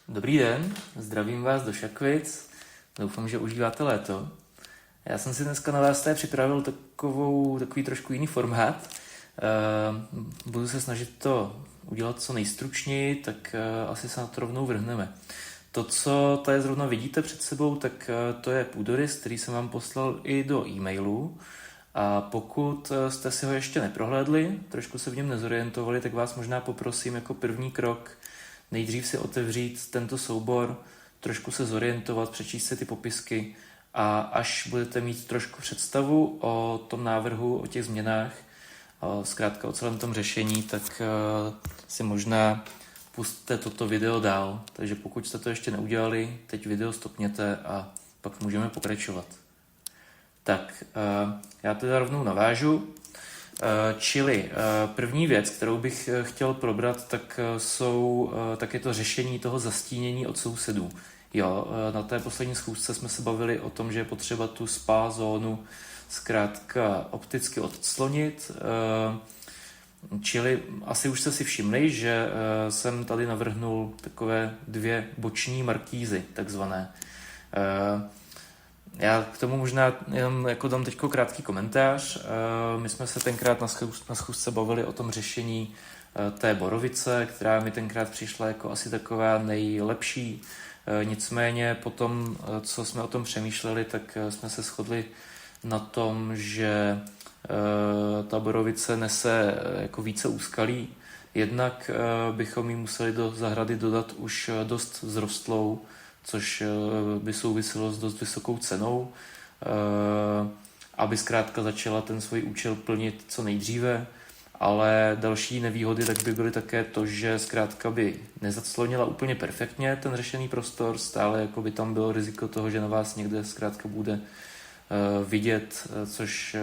Dobrý den, zdravím vás do Šakvic, doufám, že užíváte léto. Já jsem si dneska na vás připravil takový trošku jiný formát. Budu se snažit to udělat co nejstručněji, tak asi se na to rovnou vrhneme. To, co tady zrovna vidíte před sebou, tak to je půdorys, který jsem vám poslal i do e-mailu. A pokud jste si ho ještě neprohlédli, trošku se v něm nezorientovali, tak vás možná poprosím jako první krok nejdřív si otevřít tento soubor, trošku se zorientovat, přečíst si ty popisky a až budete mít trošku představu o tom návrhu, o těch změnách, zkrátka o celém tom řešení, tak si možná pusťte toto video dál. Takže pokud jste to ještě neudělali, teď video stopněte a pak můžeme pokračovat. Tak, já teda rovnou navážu. Čili první věc, kterou bych chtěl probrat, tak je to řešení toho zastínění od sousedů. Jo, na té poslední schůzce jsme se bavili o tom, že je potřeba tu spa zónu zkrátka opticky odclonit. Čili asi už jste si všimli, že jsem tady navrhnul takové dvě boční markízy, takzvané. Já k tomu možná jenom jako dám teďko krátký komentář. My jsme se tenkrát na schůzce bavili o tom řešení té borovice, která mi tenkrát přišla jako asi taková nejlepší. Nicméně potom, co jsme o tom přemýšleli, tak jsme se shodli na tom, že ta borovice nese jako více úskalí. Jednak bychom jí museli do zahrady dodat už dost vzrostlou, což by souviselo s dost vysokou cenou, aby zkrátka začala ten svůj účel plnit co nejdříve, ale další nevýhody tak by byly také to, že zkrátka by nezaclonila úplně perfektně ten řešený prostor, stále jako by tam bylo riziko toho, že na vás někde zkrátka bude vidět, což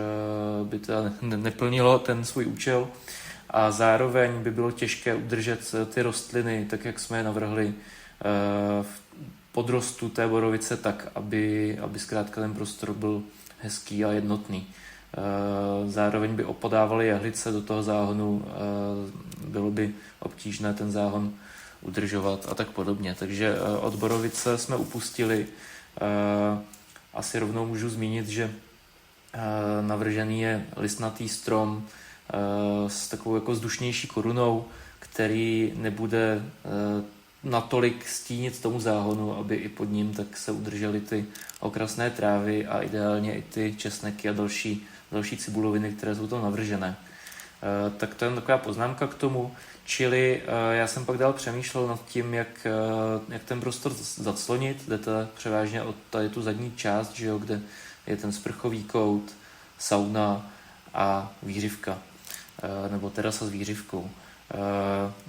by teda neplnilo ten svůj účel, a zároveň by bylo těžké udržet ty rostliny, tak jak jsme je navrhli, v podrostu té borovice tak, aby zkrátka ten prostor byl hezký a jednotný. Zároveň by opadávaly jehlice do toho záhonu, bylo by obtížné ten záhon udržovat a tak podobně. Takže od borovice jsme upustili. Asi rovnou můžu zmínit, že navržený je listnatý strom s takovou jako vzdušnější korunou, který nebude natolik stínit tomu záhonu, aby i pod ním tak se udržely ty okrasné trávy a ideálně i ty česneky a další cibuloviny, které jsou tam navržené. Tak to je taková poznámka k tomu, čili já jsem pak dál přemýšlel nad tím, jak ten prostor zaclonit. Jde to převážně o tady tu zadní část, že jo, kde je ten sprchový kout, sauna a výřivka, nebo terasa s výřivkou.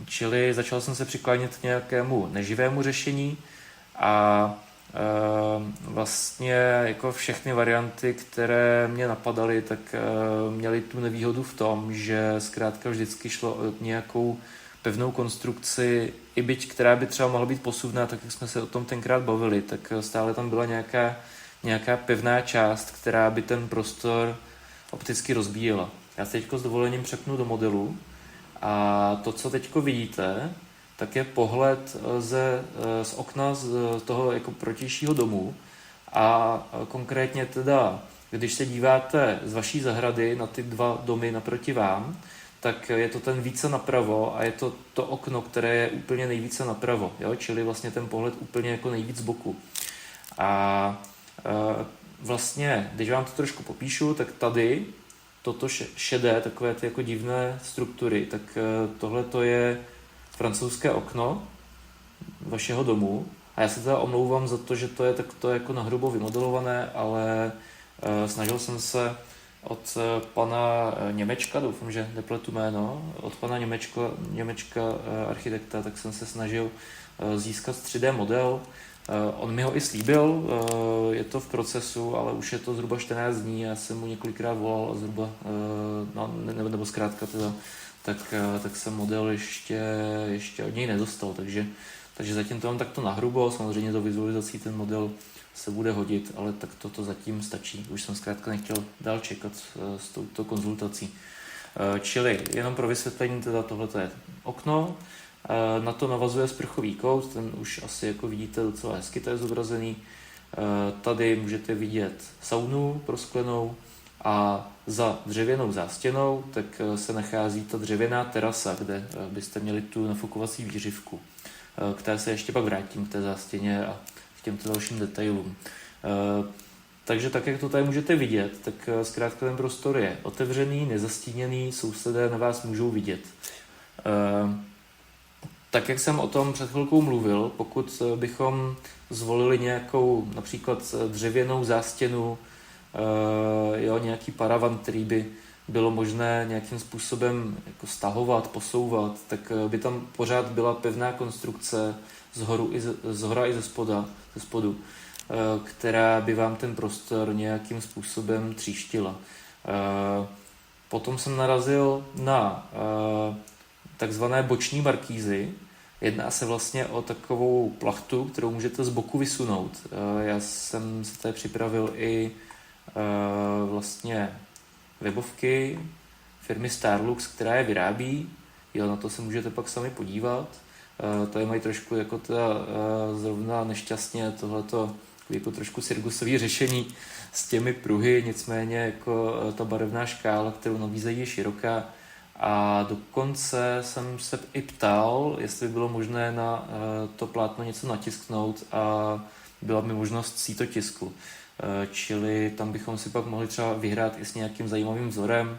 Čili začal jsem se přiklánět k nějakému neživému řešení a vlastně jako všechny varianty, které mě napadaly, tak měly tu nevýhodu v tom, že zkrátka vždycky šlo o nějakou pevnou konstrukci, i byť která by třeba mohla být posuvná, tak jak jsme se o tom tenkrát bavili, tak stále tam byla nějaká pevná část, která by ten prostor opticky rozbíjela. Já se teďko s dovolením přepnu do modelu. A to, co teďko vidíte, tak je pohled z okna z toho jako protějšího domu a konkrétně teda, když se díváte z vaší zahrady na ty dva domy naproti vám, tak je to ten více napravo a je to okno, které je úplně nejvíce napravo, jo? Čili vlastně ten pohled úplně jako nejvíc z boku. A vlastně, když vám to trošku popíšu, tak tady toto šedé, takové ty jako divné struktury, tak tohle to je francouzské okno vašeho domu. A já se teda omlouvám za to, že to je takto jako nahrubo vymodelované, ale snažil jsem se od pana Němečka, doufám, že nepletu jméno, od pana Němečka architekta, tak jsem se snažil získat 3D model. On mi ho i slíbil, je to v procesu, ale už je to zhruba 14 dní, já jsem mu několikrát volal a zhruba, nebo zkrátka teda, tak jsem model ještě od něj nedostal, takže zatím to mám takto nahrubo, samozřejmě do vizualizací ten model se bude hodit, ale tak to zatím stačí, už jsem zkrátka nechtěl dál čekat s touto konzultací. Čili jenom pro vysvětlení, teda tohle je okno, Na to navazuje sprchový kout, ten už asi jako vidíte docela hezky, to je zobrazený. Tady můžete vidět saunu prosklenou a za dřevěnou zástěnou tak se nachází ta dřevěná terasa, kde byste měli tu nafukovací výřivku, které se ještě pak vrátím k té zástěně a k těmto dalším detailům. Takže tak, jak to tady můžete vidět, tak zkrátka ten prostor je otevřený, nezastíněný, sousedé na vás můžou vidět. Tak, jak jsem o tom před chvilkou mluvil, pokud bychom zvolili nějakou například dřevěnou zástěnu, nějaký paravan, který by bylo možné nějakým způsobem jako stahovat, posouvat, tak by tam pořád byla pevná konstrukce zhora i ze spodu, která by vám ten prostor nějakým způsobem tříštila. Potom jsem narazil na takzvané boční markízy. Jedná se vlastně o takovou plachtu, kterou můžete z boku vysunout. Já jsem si tady připravil i vlastně webovky firmy Starlux, která je vyrábí. Na to se můžete pak sami podívat. Tady mají trošku jako teda zrovna nešťastně tohleto jako trošku cirkusové řešení s těmi pruhy, nicméně jako ta barevná škála, kterou nabízejí, je široká. A dokonce jsem se i ptal, jestli by bylo možné na to plátno něco natisknout a byla mi možnost sítotisku. Čili tam bychom si pak mohli třeba vyhrát i s nějakým zajímavým vzorem.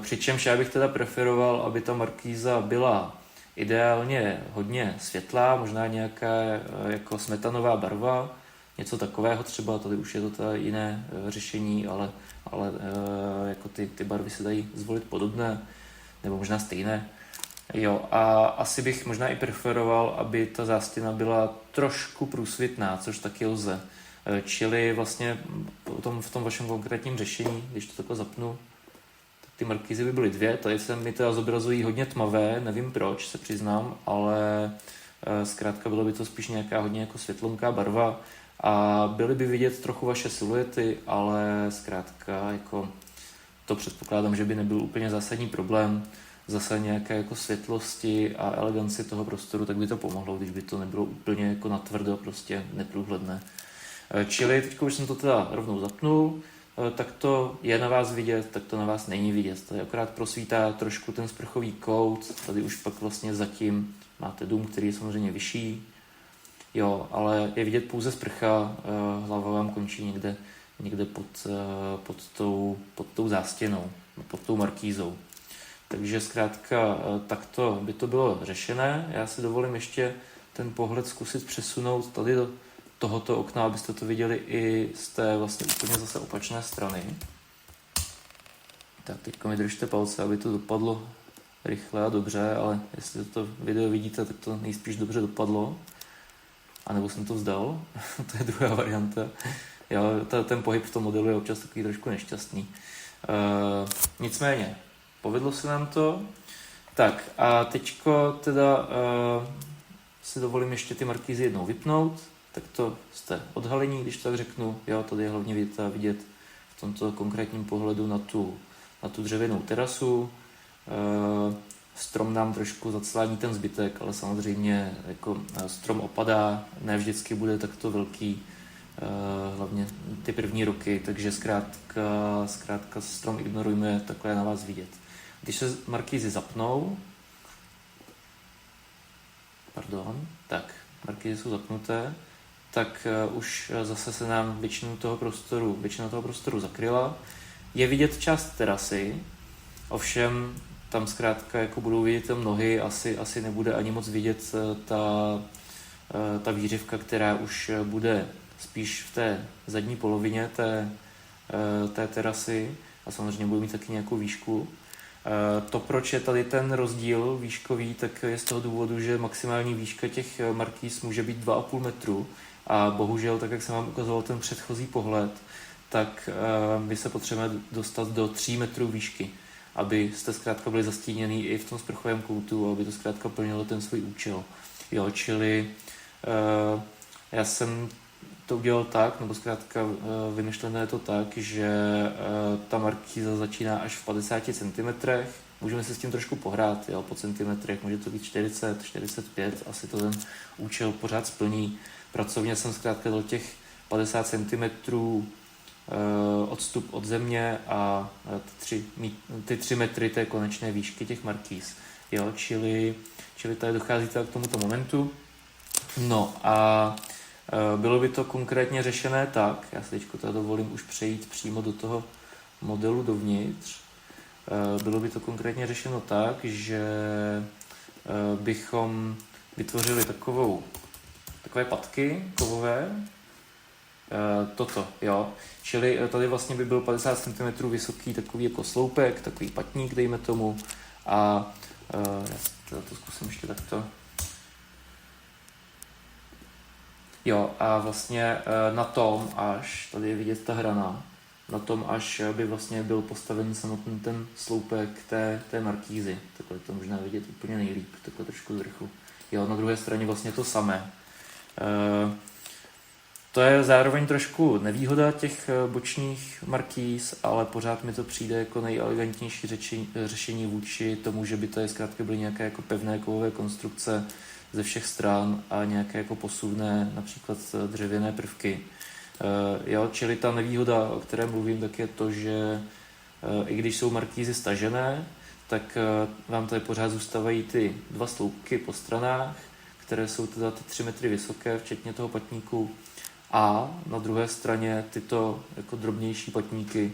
Přičemž já bych teda preferoval, aby ta markýza byla ideálně hodně světlá, možná nějaká jako smetanová barva, něco takového třeba, tady už je to teda jiné řešení, ale jako ty barvy se dají zvolit podobné, nebo možná stejné. A asi bych možná i preferoval, aby ta zástěna byla trošku průsvitná, což taky lze. Čili vlastně v tom vašem konkrétním řešení, když to takhle zapnu, tak ty markýzy by byly dvě, tady se mi teda zobrazují hodně tmavé, nevím proč, se přiznám, ale zkrátka bylo by to spíš nějaká hodně jako světlonká barva a byly by vidět trochu vaše siluety, ale zkrátka jako to předpokládám, že by nebyl úplně zásadní problém. Zase nějaké jako světlosti a eleganci toho prostoru, tak by to pomohlo, když by to nebylo úplně jako natvrdo, prostě neprůhledné. Čili teď už jsem to teda rovnou zapnul, tak to je na vás vidět, tak to na vás není vidět. Tady akorát prosvítá trošku ten sprchový kout, tady už pak vlastně zatím máte dům, který je samozřejmě vyšší, ale je vidět pouze sprcha, hlava vám končí někde pod tou zástěnou, pod tou markýzou. Takže zkrátka takto by to bylo řešené. Já si dovolím ještě ten pohled zkusit přesunout tady do tohoto okna, abyste to viděli i z té vlastně úplně zase opačné strany. Tak teďka mi držte palce, aby to dopadlo rychle a dobře, ale jestli to video vidíte, tak to nejspíš dobře dopadlo. A nebo jsem to vzdal, to je druhá varianta. Ten pohyb v tom modelu je občas takový trošku nešťastný. Nicméně, povedlo se nám to. Tak a teďko teda si dovolím ještě ty markýzy jednou vypnout. Tak to jste odhalení, když to tak řeknu. Tady je hlavně vidět v tomto konkrétním pohledu na tu dřevěnou terasu. Strom nám trošku zaclání ten zbytek, ale samozřejmě jako strom opadá, ne vždycky bude takto velký, hlavně ty první roky, takže zkrátka strom ignorujme, takhle je na vás vidět. Když se markýzy zapnou, tak markýzy jsou zapnuté, tak už zase se nám většina toho prostoru zakryla. Je vidět část terasy, ovšem tam zkrátka jako budou vidět nohy, asi nebude ani moc vidět ta výřivka, která už bude spíš v té zadní polovině té terasy a samozřejmě bude mít taky nějakou výšku. To, proč je tady ten rozdíl výškový, tak je z toho důvodu, že maximální výška těch markýz může být 2,5 metru a bohužel, tak jak jsem vám ukazoval ten předchozí pohled, tak my se potřebujeme dostat do 3 metrů výšky, abyste zkrátka byli zastíněný i v tom sprchovém koutu, aby to zkrátka plnilo ten svůj účel. Čili já jsem to udělal tak, nebo zkrátka vymyšlené je to tak, že ta markýza začíná až v 50 cm můžeme se s tím trošku pohrát, jo, po centimetrech, může to být 40, 45, asi to ten účel pořád splní. Pracovně jsem zkrátka do těch 50 cm odstup od země a ty 3 metry té konečné výšky těch markýz. Jo, čili tady dochází k tomuto momentu. No a bylo by to konkrétně řešené tak, já si teď teda dovolím už přejít přímo do toho modelu dovnitř. Bylo by to konkrétně řešeno tak, že bychom vytvořili takové patky kovové, toto, jo. Čili tady vlastně by byl 50 cm vysoký takový jako sloupek, takový patník, dejme tomu, a já to zkusím ještě takto. Jo, a vlastně na tom, až tady je vidět ta hrana, na tom, až by vlastně byl postavený samotný ten sloupek té markízy. Takhle to možná vidět úplně nejlíp, takhle trošku z vrchu. Jo, na druhé straně vlastně to samé. To je zároveň trošku nevýhoda těch bočních markíz, ale pořád mi to přijde jako nejelegantnější řešení vůči tomu, že by to zkrátka byly nějaké jako pevné kovové konstrukce ze všech stran a nějaké jako posuvné, například dřevěné prvky. Jo, čili ta nevýhoda, o které mluvím, tak je to, že i když jsou markízy stažené, tak vám tady pořád zůstávají ty 2 sloupky po stranách, které jsou teda ty 3 metry vysoké, včetně toho patníku, a na druhé straně tyto jako drobnější patníky,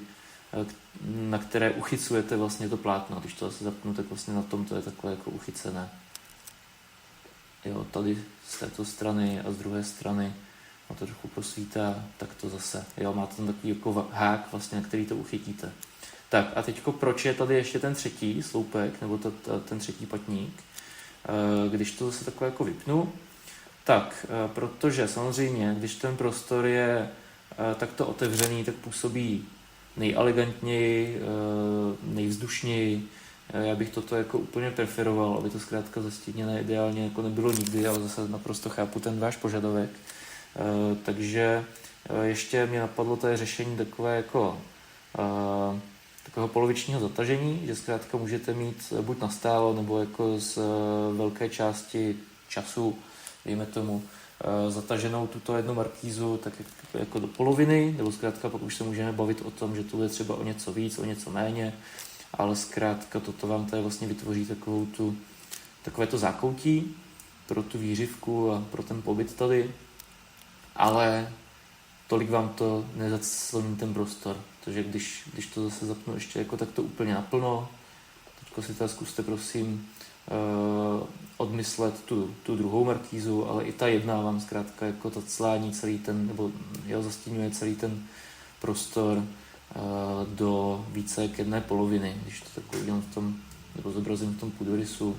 na které uchycujete vlastně to plátno. Když to zase zapnu, tak vlastně na tom to je takhle jako uchycené. Jo, tady z této strany a z druhé strany to trochu prosvítá, tak to zase. Jo, máte tam takový jako hák, vlastně, na který to uchytíte. Tak a teďko proč je tady ještě ten třetí sloupek, nebo ten třetí patník, když to zase takhle jako vypnu, tak, protože samozřejmě, když ten prostor je takto otevřený, tak působí nejelegantněji, nejvzdušněji. Já bych toto jako úplně preferoval, aby to zkrátka zastíněné ideálně jako nebylo nikdy, ale zase naprosto chápu ten váš požadavek. Takže ještě mě napadlo to řešení takové jako takového polovičního zatažení, že zkrátka můžete mít buď nastálo, nebo jako z velké části času, dejme tomu, zataženou tuto jednu markízu tak jako do poloviny, nebo zkrátka pak už se můžeme bavit o tom, že to je třeba o něco víc, o něco méně, ale zkrátka toto vám tady vlastně vytvoří takové to zákoutí pro tu výřivku a pro ten pobyt tady, ale tolik vám to nezacloní ten prostor, protože když to zase zapnu ještě jako takto úplně naplno, teďko si tady zkuste prosím odmyslet tu druhou markízu, ale i ta jedna vám zkrátka jako to clání celý ten, nebo zastínuje celý ten prostor do více jak jedné poloviny. Když to tak udělám nebo zobrazím v tom půdorysu,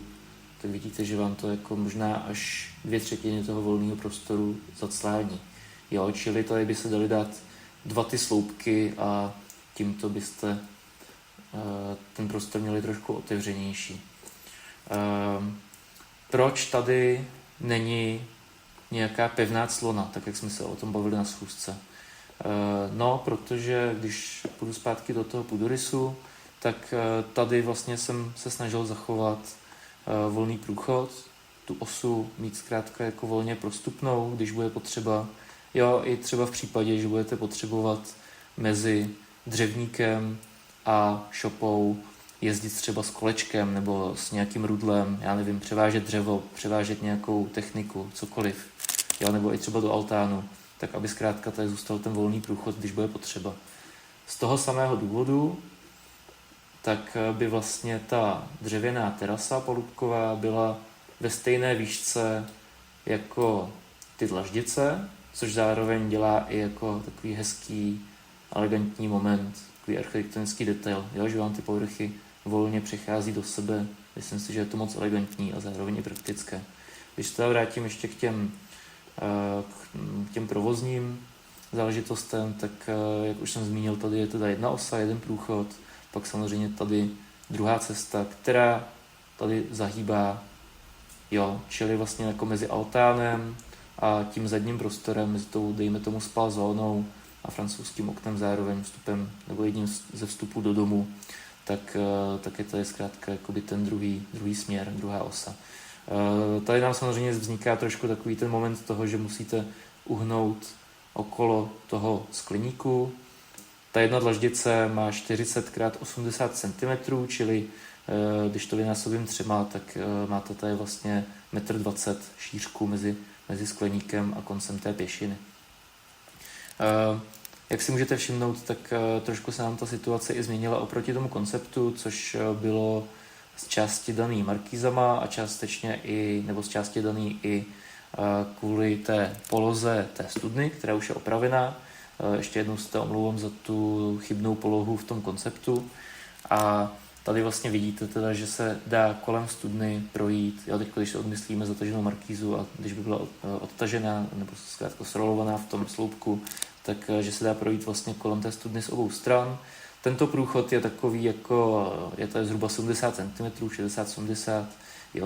tak vidíte, že vám to jako možná až 2/3 toho volného prostoru zaclání. Jo, čili tady by se daly dát 2 ty sloupky a tímto byste ten prostor měli trošku otevřenější. Proč tady není nějaká pevná clona, tak jak jsme se o tom bavili na schůzce? No, protože když půjdu zpátky do toho půdorysu, tak tady vlastně jsem se snažil zachovat volný průchod, tu osu mít zkrátka jako volně prostupnou, když bude potřeba. Jo, i třeba v případě, že budete potřebovat mezi dřevníkem a šopou jezdit třeba s kolečkem nebo s nějakým rudlem, já nevím, převážet dřevo, převážet nějakou techniku, cokoliv, jo, nebo i třeba do altánu, tak aby zkrátka tady zůstal ten volný průchod, když bude potřeba. Z toho samého důvodu, tak by vlastně ta dřevěná terasa polubková byla ve stejné výšce jako ty dlaždice, což zároveň dělá i jako takový hezký, elegantní moment, takový architektonický detail, jo, že vám ty povrchy volně přechází do sebe. Myslím si, že je to moc elegantní a zároveň i praktické. Když se vrátím ještě k těm provozním záležitostem, tak jak už jsem zmínil, tady je teda jedna osa, jeden průchod, pak samozřejmě tady druhá cesta, která tady zahýbá, jo, čili vlastně jako mezi altánem a tím zadním prostorem, mezi tou, dejme tomu, spa zónou a francouzským oknem zároveň vstupem, nebo jedním ze vstupů do domu, tak je tady zkrátka jakoby ten druhý směr, druhá osa. Tady nám samozřejmě vzniká trošku takový ten moment toho, že musíte uhnout okolo toho skleníku. Ta jedna dlaždice má 40x80 cm, čili když to vynásobím 3, tak máte tady vlastně 1,20 m šířku mezi skleníkem a koncem té pěšiny. Jak si můžete všimnout, tak trošku se nám ta situace i změnila oproti tomu konceptu, což bylo z části daný markýzama a částečně z části daný i kvůli té poloze té studny, která už je opravená. Ještě jednou se omlouvám za tu chybnou polohu v tom konceptu. A tady vlastně vidíte teda, že se dá kolem studny projít, teď když se odmyslíme zataženou markýzu a když by byla odtažená nebo zkrátka srolovaná v tom sloupku, tak že se dá projít vlastně kolem té studny z obou stran. Tento průchod je takový je to zhruba 70 cm, 60-70,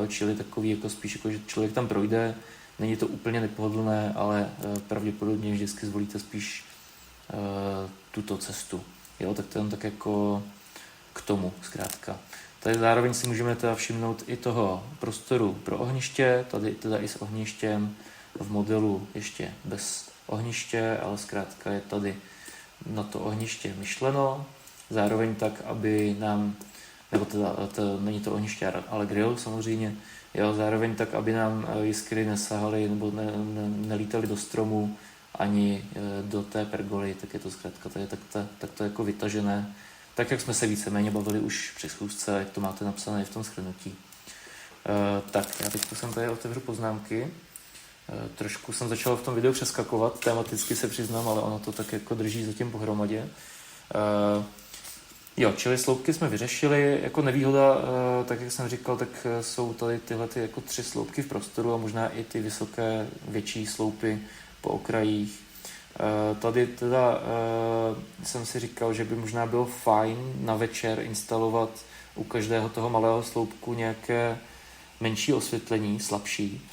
čili takový spíš že člověk tam projde. Není to úplně nepohodlné, ale pravděpodobně vždycky zvolíte spíš tuto cestu. Tak to je jen tak jako k tomu zkrátka. Tady zároveň si můžeme teda všimnout i toho prostoru pro ohniště, tady teda i s ohništěm v modelu ještě bez ohniště, ale zkrátka je tady na to ohniště myšleno. Zároveň tak, aby nám, nebo teda není to ohniště, ale grill samozřejmě, zároveň tak, aby nám jiskry nesahaly nebo nelítaly do stromu ani do té pergoly, tak je to zkrátka tak to jako vytažené. Tak, jak jsme se víceméně bavili už při schůzce, jak to máte napsané v tom shrnutí. Tak, já teď jsem tady otevřu poznámky. Trošku jsem začal v tom videu přeskakovat, tematicky se přiznám, ale ono to tak jako drží zatím pohromadě. Čili sloupky jsme vyřešili. Jako nevýhoda, tak jak jsem říkal, tak jsou tady tyhle jako 3 sloupky v prostoru a možná i ty vysoké, větší sloupy po okrajích. Tady teda jsem si říkal, že by možná bylo fajn na večer instalovat u každého toho malého sloupku nějaké menší osvětlení, slabší.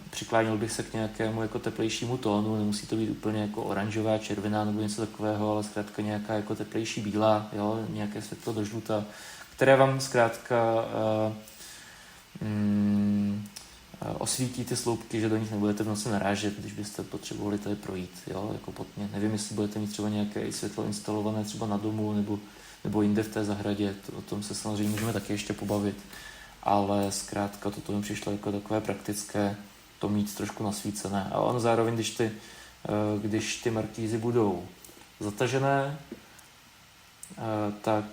Přiklánil bych se k nějakému jako teplejšímu tónu, nemusí to být úplně jako oranžová, červená nebo něco takového, ale zkrátka nějaká jako teplejší bílá, nějaké světlo do žluta, které vám zkrátka osvítí ty sloupky, že do nich nebudete v noci narážet, když byste potřebovali tady projít, jako potně. Nevím, jestli budete mít třeba nějaké světlo instalované třeba na domu nebo jinde v té zahradě, o tom se samozřejmě můžeme taky ještě pobavit, ale zkrátka toto mi přišlo jako takové praktické to mít trošku nasvícené. A on zároveň, když ty markýzy budou zatažené, tak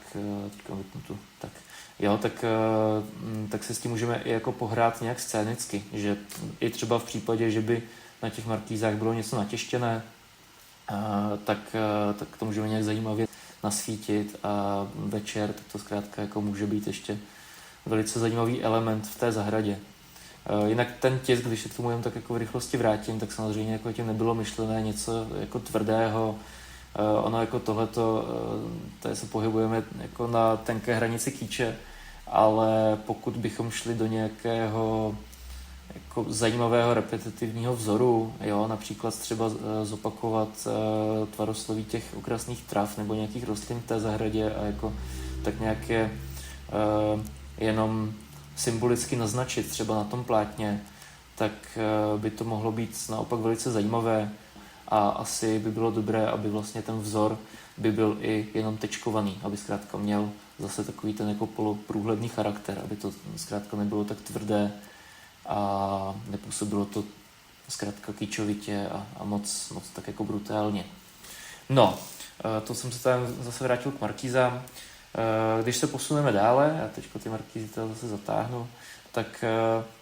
se s tím můžeme i jako pohrát nějak scénicky, že i třeba v případě, že by na těch markýzách bylo něco natěštěné, tak to můžeme nějak zajímavě nasvítit a večer, tak to zkrátka jako může být ještě velice zajímavý element v té zahradě. Jinak ten tisk, když se k tomu jen tak jako v rychlosti vrátím, tak samozřejmě jako tím nebylo myšlené něco jako tvrdého. Ono jako tohleto, tady se pohybujeme jako na tenké hranici kýče, ale pokud bychom šli do nějakého jako zajímavého repetitivního vzoru, například třeba zopakovat tvarosloví těch okrasných trav nebo nějakých rostlin v té zahradě a jako tak nějaké jenom symbolicky naznačit třeba na tom plátně, tak by to mohlo být naopak velice zajímavé a asi by bylo dobré, aby vlastně ten vzor by byl i jenom tečkovaný, aby zkrátka měl zase takový ten jako poloprůhledný charakter, aby to zkrátka nebylo tak tvrdé a nepůsobilo to zkrátka kýčovitě a moc tak jako brutálně. To jsem se tam zase vrátil k markýzám. Když se posuneme dále, já teď ty markýzy teda zase zatáhnu, tak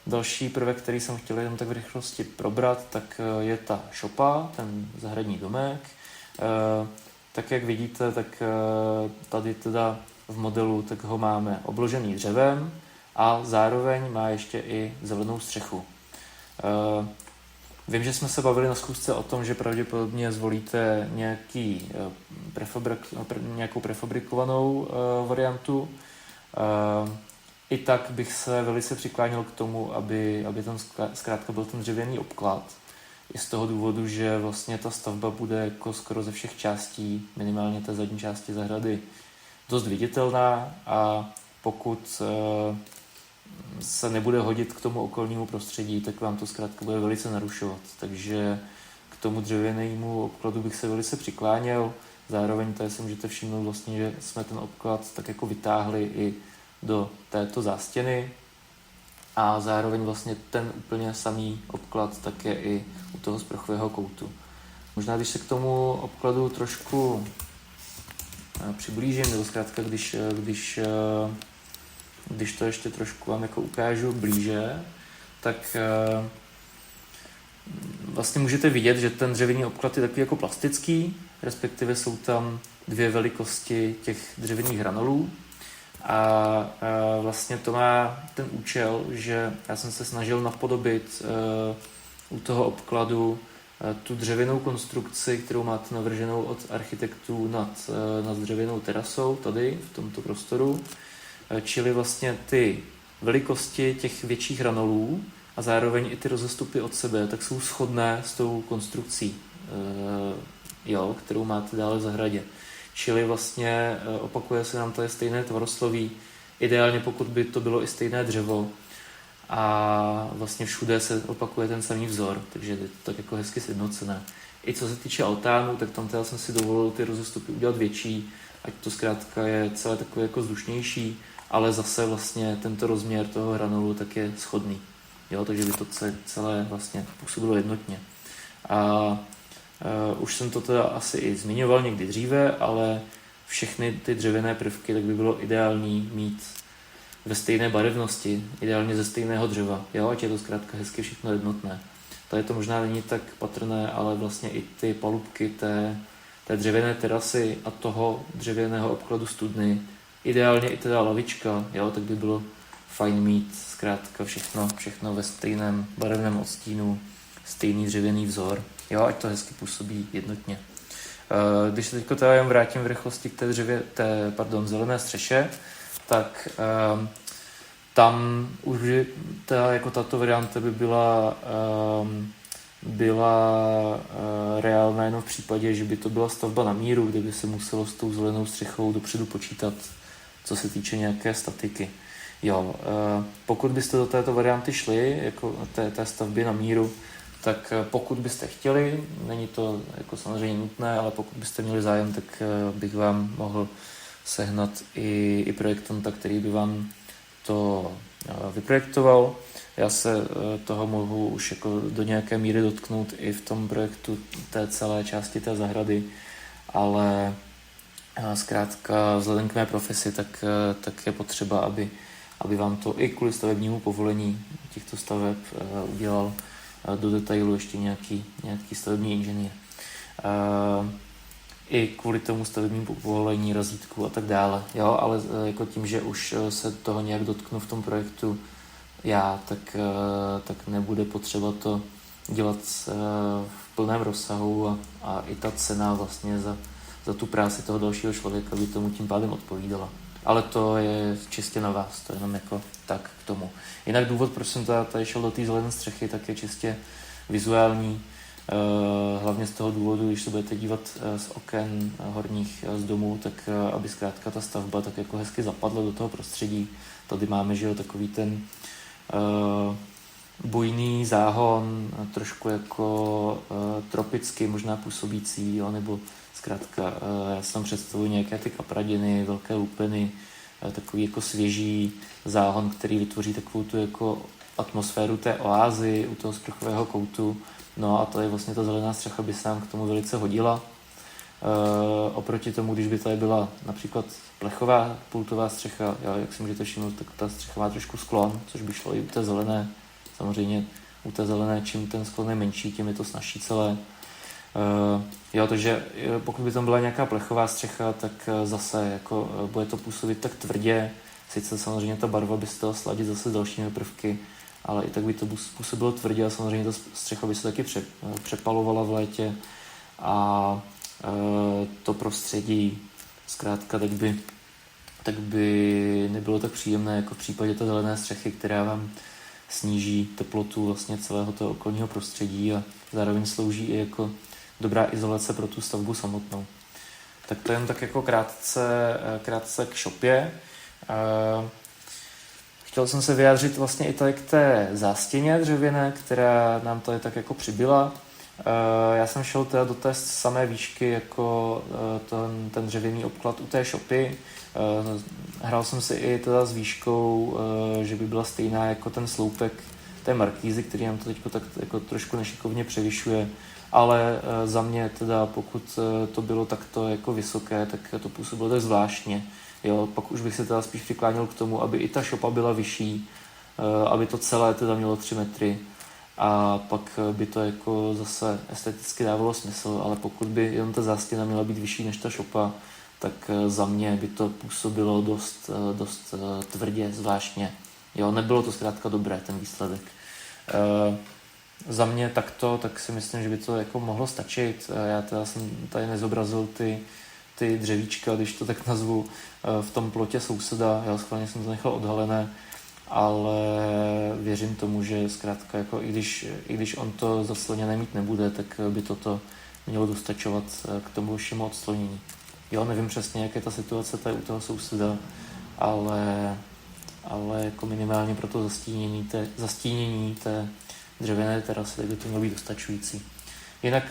další prvek, který jsem chtěl jenom tak v rychlosti probrat, tak je ta šopa, ten zahradní domek. Tak jak vidíte, tak tady teda v modelu tak ho máme obložený dřevem a zároveň má ještě i zelenou střechu. Vím, že jsme se bavili na schůzce o tom, že pravděpodobně zvolíte nějakou prefabrikovanou variantu. I tak bych se velice přikláněl k tomu, aby tam zkrátka byl ten dřevěný obklad. I z toho důvodu, že vlastně ta stavba bude jako skoro ze všech částí, minimálně té zadní části zahrady, dost viditelná a pokud se nebude hodit k tomu okolnímu prostředí, tak vám to zkrátka bude velice narušovat. Takže k tomu dřevěnému obkladu bych se velice přikláněl. Zároveň tady si můžete všimnout vlastně, že jsme ten obklad tak jako vytáhli i do této zástěny a zároveň vlastně ten úplně samý obklad tak je i u toho sprchového koutu. Možná, když se k tomu obkladu trošku přiblížím, nebo zkrátka, když to ještě trošku vám jako ukážu blíže, tak vlastně můžete vidět, že ten dřevěný obklad je takový jako plastický, respektive jsou tam dvě velikosti těch dřevěných hranolů a vlastně to má ten účel, že já jsem se snažil napodobit u toho obkladu tu dřevěnou konstrukci, kterou máte navrženou od architektů nad dřevěnou terasou tady v tomto prostoru, čili vlastně ty velikosti těch větších hranolů a zároveň i ty rozestupy od sebe, tak jsou shodné s tou konstrukcí, kterou máte dále v zahradě. Čili vlastně opakuje se nám tady stejné tvarosloví, ideálně pokud by to bylo i stejné dřevo a vlastně všude se opakuje ten samý vzor, takže je to tak jako hezky sjednocené. I co se týče altánu, tak tam teda jsem si dovolil ty rozestupy udělat větší, ať to zkrátka je celé takové jako vzdušnější, ale zase vlastně tento rozměr toho hranolu tak je shodný. Takže by to celé vlastně působilo jednotně. A už jsem to teda asi i zmiňoval někdy dříve, ale všechny ty dřevěné prvky tak by bylo ideální mít ve stejné barevnosti, ideálně ze stejného dřeva, ať je to zkrátka hezky všechno jednotné. Tady to možná není tak patrné, ale vlastně i ty palubky té dřevěné terasy a toho dřevěného obkladu studny, ideálně i teda lavička, tak by bylo fajn mít zkrátka všechno ve stejném barevném odstínu, stejný dřevěný vzor, ať to hezky působí jednotně. Když se teď teda jen vrátím v rychlosti k té zelené střeše, tak tam už jako tato varianta by byla reálná jenom v případě, že by to byla stavba na míru, kde by se muselo s tou zelenou střechou dopředu počítat, co se týče nějaké statiky. Pokud byste do této varianty šli, jako té stavby na míru, tak pokud byste chtěli, není to jako samozřejmě nutné, ale pokud byste měli zájem, tak bych vám mohl sehnat i projektanta, který by vám to vyprojektoval. Já se toho mohu už jako do nějaké míry dotknout i v tom projektu té celé části té zahrady, ale zkrátka vzhledem k mé profesi, tak je potřeba, aby vám to i kvůli stavebnímu povolení těchto staveb udělal do detailu ještě nějaký stavební inženýr. I kvůli tomu stavebnímu povolení, razítku a tak dále. Ale jako tím, že už se toho nějak dotknu v tom projektu tak nebude potřeba to dělat v plném rozsahu a i ta cena vlastně za tu práci toho dalšího člověka by tomu tím pádem odpovídala. Ale to je čistě na vás, to je jenom jako tak k tomu. Jinak důvod, proč jsem tady šel do té zelené střechy, tak je čistě vizuální, hlavně z toho důvodu, když se budete dívat z oken horních z domů, tak aby zkrátka ta stavba tak jako hezky zapadla do toho prostředí. Tady máme, že takový ten bujný záhon, trošku jako tropicky možná působící, nebo zkrátka já si tam představuji nějaké ty kapradiny, velké lupeny, takový jako svěží záhon, který vytvoří takovou tu jako atmosféru té oázy u toho sprchového koutu. No a to je vlastně ta zelená střecha by se nám k tomu velice hodila. Oproti tomu, když by tady byla například plechová pultová střecha, jak si můžete všimnout, tak ta střecha má trošku sklon, což by šlo i u té zelené. Samozřejmě u té zelené, čím ten sklon je menší, tím je to snazší celé. Takže pokud by tam byla nějaká plechová střecha, tak zase jako bude to působit tak tvrdě. Sice samozřejmě ta barva by se dala sladit zase s dalšími prvky, ale i tak by to působilo tvrdě a samozřejmě ta střecha by se taky přepalovala v létě a to prostředí zkrátka tak by nebylo tak příjemné jako v případě té zelené střechy, která vám sníží teplotu vlastně celého toho okolního prostředí a zároveň slouží i jako dobrá izolace pro tu stavbu samotnou. Tak to jen tak jako krátce k shopě. Chtěl jsem se vyjádřit vlastně i tady k té zástěně dřevěné, která nám tady tak jako přibyla. Já jsem šel teda do té samé výšky jako ten dřevěný obklad u té shopy. Hrál jsem si i teda s výškou, že by byla stejná jako ten sloupek té markízy, který nám to teď tak jako trošku nešikovně převyšuje. Ale za mě teda, pokud to bylo takto jako vysoké, tak to působilo tak zvláštně. Jo, pak už bych se teda spíš přikláněl k tomu, aby i ta šopa byla vyšší, aby to celé teda mělo 3 metry a pak by to jako zase esteticky dávalo smysl, ale pokud by jen ta zástěna měla být vyšší než ta šopa, tak za mě by to působilo dost tvrdě, zvláštně. Jo, nebylo to zkrátka dobré, ten výsledek. Za mě takto, tak si myslím, že by to jako mohlo stačit. Já teda jsem tady nezobrazil ty dřevíčka, když to tak nazvu, v tom plotě souseda. Já schválně jsem to nechal odhalené, ale věřím tomu, že zkrátka jako i když on to zasloněné mít nebude, tak by toto mělo dostačovat k tomu všemu odslonění. Jo, nevím přesně, jak je ta situace tady u toho souseda, ale jako minimálně pro to zastínění té dřevěné terasy, tak by to mělo být dostačující. Jinak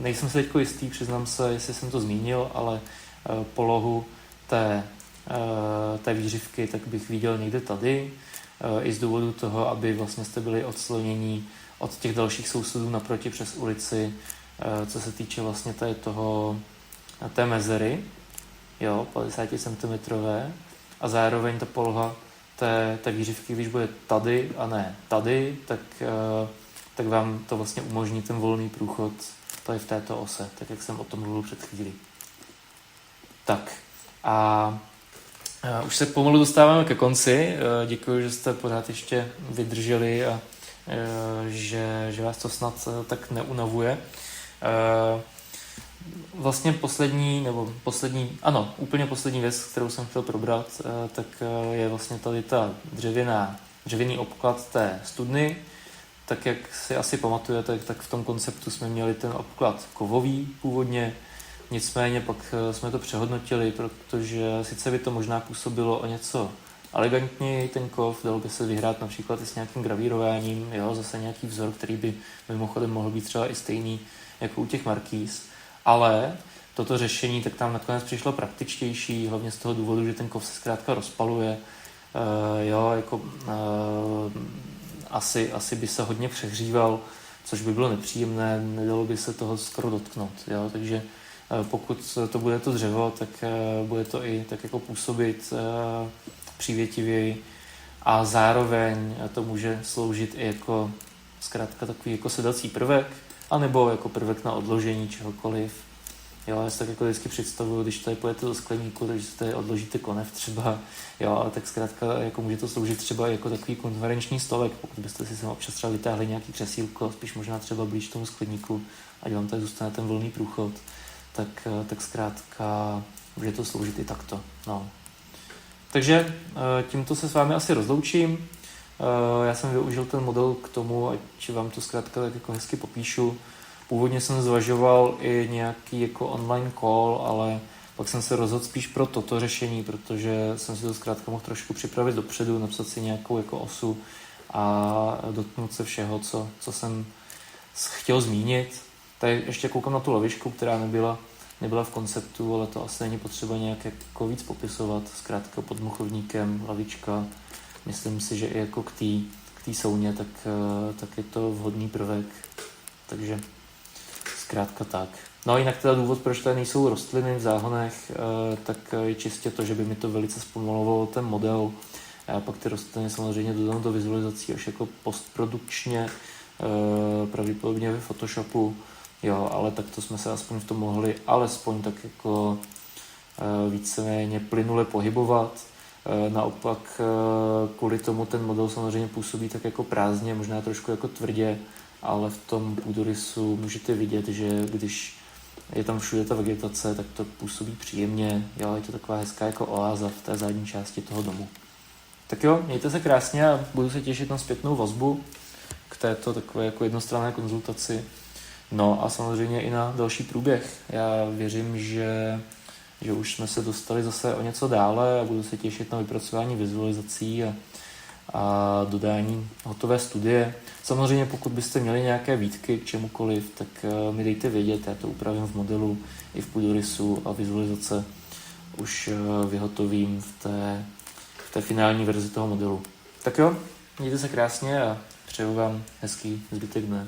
nejsem si teď jistý, přiznám se, jestli jsem to zmínil, ale polohu té výřivky tak bych viděl někde tady, i z důvodu toho, aby vlastně jste byli odslonění od těch dalších sousedů naproti přes ulici, co se týče vlastně té mezery, jo, 50 cm, a zároveň ta poloha té výřivky, když bude tady a ne tady, tak vám to vlastně umožní ten volný průchod tady v této ose, tak jak jsem o tom mluvil před chvílí. Tak a už se pomalu dostáváme ke konci. Děkuji, že jste pořád ještě vydrželi a že vás to snad tak neunavuje. Vlastně úplně poslední věc, kterou jsem chtěl probrat, tak je vlastně tady ta dřevěný obklad té studny. Tak jak si asi pamatujete, tak v tom konceptu jsme měli ten obklad kovový původně, nicméně pak jsme to přehodnotili, protože sice by to možná působilo o něco elegantněji ten kov, dalo by se vyhrát například i s nějakým gravírováním, jo, zase nějaký vzor, který by mimochodem mohl být třeba i stejný jako u těch markýz, ale toto řešení tak tam nakonec přišlo praktičtější, hlavně z toho důvodu, že ten kov se zkrátka rozpaluje, asi by se hodně přehříval, což by bylo nepříjemné, nedalo by se toho skoro dotknout. Jo? Takže pokud to bude to dřevo, tak bude to i tak jako působit přívětivěji a zároveň to může sloužit i jako zkrátka takový jako sedací prvek, anebo jako prvek na odložení čehokoliv. Jo, já si tak jako vždycky představuju, když tady půjdete do skleníku, takže si tady odložíte konev třeba, jo, ale tak zkrátka jako může to sloužit třeba jako takový konferenční stolek, pokud byste si sem občas třeba vytáhli nějaký křesílko, spíš možná třeba blíž tomu skleníku, ať vám tady zůstane ten volný průchod, tak zkrátka může to sloužit i takto. No. Takže tímto se s vámi asi rozloučím. Já jsem využil ten model k tomu, ať vám to zkrátka tak jako hezky popíšu. Původně jsem zvažoval i nějaký jako online call, ale pak jsem se rozhodl spíš pro toto řešení, protože jsem si to zkrátka mohl trošku připravit dopředu, napsat si nějakou jako osu a dotknout se všeho, co jsem chtěl zmínit. Tady ještě koukám na tu lavičku, která nebyla v konceptu, ale to asi není potřeba nějak jako víc popisovat. Zkrátka pod muchovníkem, lavička. Myslím si, že i jako k té sauně, tak je to vhodný prvek. Takže zkrátka tak. No a jinak teda důvod, proč tady nejsou rostliny v záhonech, tak je čistě to, že by mi to velice zpomalovalo ten model. Já pak ty rostliny samozřejmě dodám do vizualizací až jako postprodukčně, pravděpodobně ve Photoshopu, jo, ale takto jsme se aspoň v tom mohli alespoň tak jako víceméně plynule pohybovat. Naopak kvůli tomu ten model samozřejmě působí tak jako prázdně, možná trošku jako tvrdě, ale v tom půdorysu můžete vidět, že když je tam všude ta vegetace, tak to působí příjemně. Jo, je to taková hezká jako oáza v té zadní části toho domu. Tak jo, mějte se krásně a budu se těšit na zpětnou vazbu k této takové jako jednostranné konzultaci. No a samozřejmě i na další průběh. Já věřím, že už jsme se dostali zase o něco dále a budu se těšit na vypracování vizualizací a dodání hotové studie. Samozřejmě pokud byste měli nějaké výtky k čemukoliv, tak mi dejte vědět, já to upravím v modelu i v půdorysu a vizualizace už vyhotovím v té finální verzi toho modelu. Tak jo, mějte se krásně a přeju vám hezký zbytek dne.